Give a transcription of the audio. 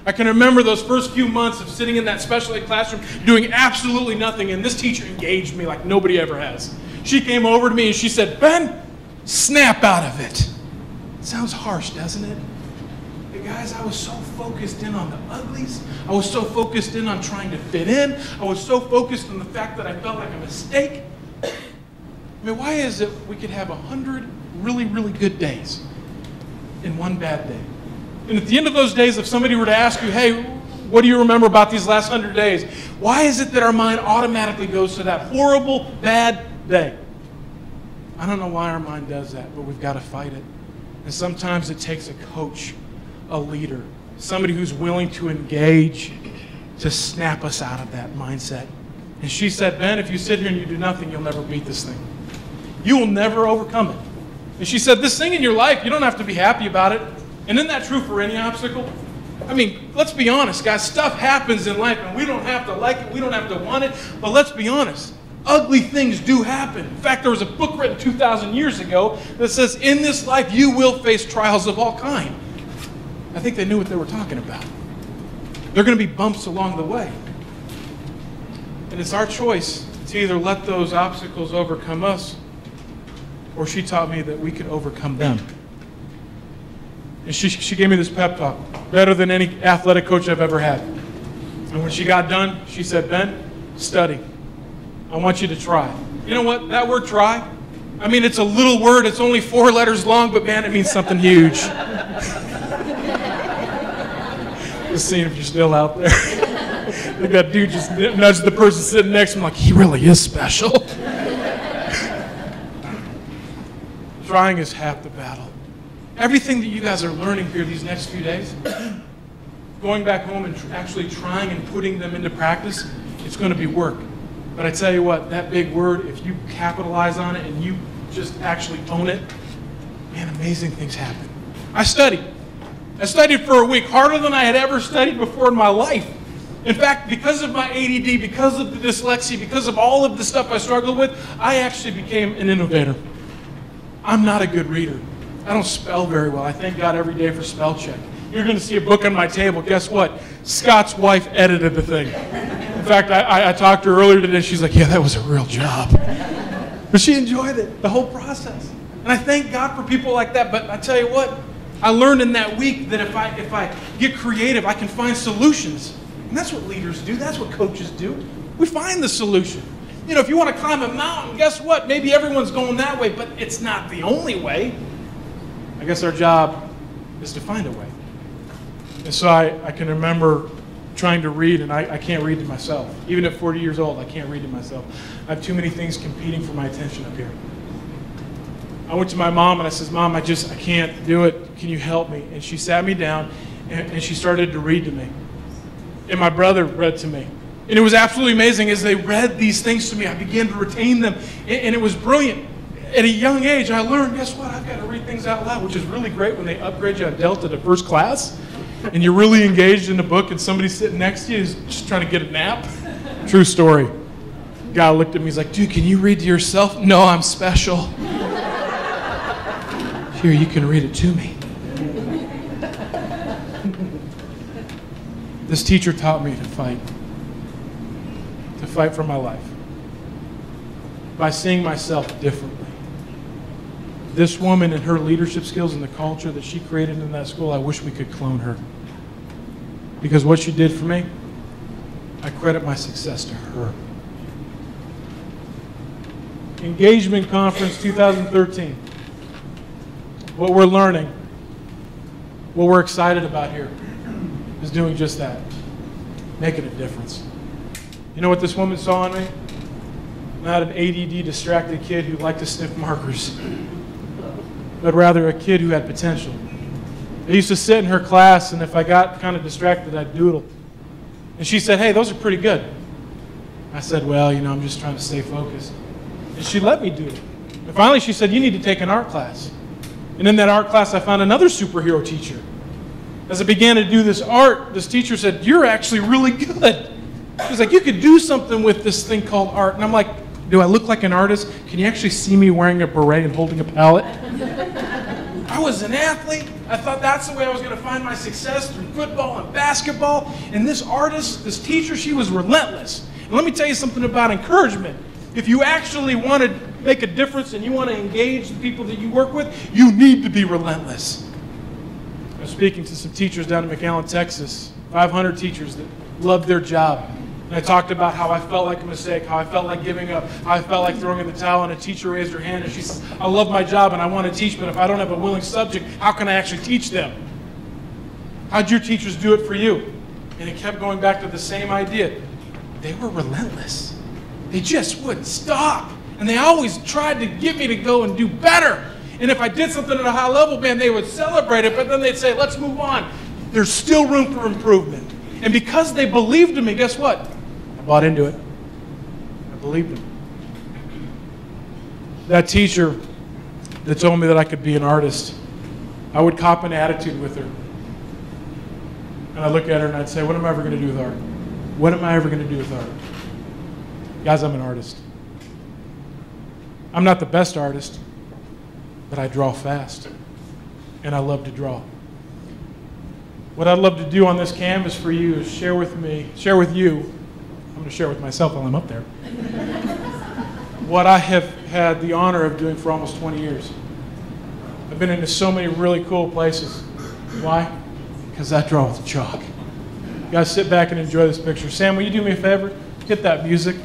I can remember those first few months of sitting in that special ed classroom doing absolutely nothing, and this teacher engaged me like nobody ever has. She came over to me and she said, "Ben, snap out of it." It sounds harsh, doesn't it? But guys, I was so focused in on the uglies. I was so focused in on trying to fit in. I was so focused on the fact that I felt like a mistake. I mean, why is it we could have 100 really, really good days in one bad day? And at the end of those days, if somebody were to ask you, "Hey, what do you remember about these last 100 days?" Why is it that our mind automatically goes to that horrible, bad day? I don't know why our mind does that, but we've got to fight it. And sometimes it takes a coach, a leader, somebody who's willing to engage to snap us out of that mindset. And she said, "Ben, if you sit here and you do nothing, you'll never beat this thing. You will never overcome it." And she said, "This thing in your life, you don't have to be happy about it." And isn't that true for any obstacle? I mean, let's be honest, guys. Stuff happens in life, and we don't have to like it. We don't have to want it. But let's be honest. Ugly things do happen. In fact, there was a book written 2,000 years ago that says, "In this life, you will face trials of all kind." I think they knew what they were talking about. There are going to be bumps along the way. And it's our choice to either let those obstacles overcome us, or she taught me that we could overcome them. And she gave me this pep talk, better than any athletic coach I've ever had. And when she got done, she said, "Ben, study. I want you to try." You know what? That word "try," I mean, it's a little word. It's only 4 letters long, but man, it means something huge. Just seeing if you're still out there. Like that dude just nudged the person sitting next to him like, he really is special. Trying is half the battle. Everything that you guys are learning here these next few days, going back home and actually trying and putting them into practice, it's going to be work. But I tell you what, that big word, if you capitalize on it and you just actually own it, man, amazing things happen. I studied for a week, harder than I had ever studied before in my life. In fact, because of my ADD, because of the dyslexia, because of all of the stuff I struggled with, I actually became an innovator. I'm not a good reader. I don't spell very well. I thank God every day for spell check. You're going to see a book on my table. Guess what? Scott's wife edited the thing. In fact, I talked to her earlier today. She's like, "Yeah, that was a real job." But she enjoyed it, the whole process. And I thank God for people like that. But I tell you what, I learned in that week that if I get creative, I can find solutions. And that's what leaders do. That's what coaches do. We find the solution. You know, if you want to climb a mountain, guess what? Maybe everyone's going that way, but it's not the only way. I guess our job is to find a way. And so I can remember trying to read, and I can't read to myself. Even at 40 years old, I can't read to myself. I have too many things competing for my attention up here. I went to my mom and I said, "Mom, I can't do it. Can you help me?" And she sat me down and she started to read to me. And my brother read to me. And it was absolutely amazing. As they read these things to me, I began to retain them. And it was brilliant. At a young age, I learned, guess what? I've got to read things out loud, which is really great when they upgrade you on Delta to first class. And you're really engaged in the book and somebody's sitting next to you is just trying to get a nap. True story. Guy looked at me, he's like, "Dude, can you read to yourself?" "No, I'm special." "Here, you can read it to me." This teacher taught me to fight for my life by seeing myself differently. This woman and her leadership skills and the culture that she created in that school, I wish we could clone her. Because what she did for me, I credit my success to her. Engagement Conference 2013. What we're learning, what we're excited about here, is doing just that, making a difference. You know what this woman saw in me? Not an ADD distracted kid who liked to sniff markers, but rather a kid who had potential. I used to sit in her class, and if I got kind of distracted, I'd doodle. And she said, "Hey, those are pretty good." I said, "Well, you know, I'm just trying to stay focused." And she let me doodle. And finally she said, "You need to take an art class." And in that art class, I found another superhero teacher. As I began to do this art, this teacher said, "You're actually really good." She's like, "You could do something with this thing called art." And I'm like, "Do I look like an artist? Can you actually see me wearing a beret and holding a palette?" I was an athlete. I thought that's the way I was going to find my success through football and basketball. And this artist, this teacher, she was relentless. And let me tell you something about encouragement. If you actually want to make a difference and you want to engage the people that you work with, you need to be relentless. I was speaking to some teachers down in McAllen, Texas, 500 teachers that loved their job. And I talked about how I felt like a mistake, how I felt like giving up, how I felt like throwing in the towel, and a teacher raised her hand and she says, I love my job and I want to teach, but if I don't have a willing subject, how can I actually teach them? How'd your teachers do it for you? And it kept going back to the same idea. They were relentless. They just wouldn't stop. And they always tried to get me to go and do better. And if I did something at a high level, man, they would celebrate it, but then they'd say, let's move on. There's still room for improvement. And because they believed in me, guess what? I bought into it. I believed in it. That teacher that told me that I could be an artist, I would cop an attitude with her. And I'd look at her and I'd say, what am I ever going to do with art? What am I ever going to do with art? Guys, I'm an artist. I'm not the best artist, but I draw fast. And I love to draw. What I'd love to do on this canvas for you is share with you, I'm going to share with myself while I'm up there, what I have had the honor of doing for almost 20 years. I've been into so many really cool places. Why? Because I draw with chalk. You guys sit back and enjoy this picture. Sam, will you do me a favor? Hit that music.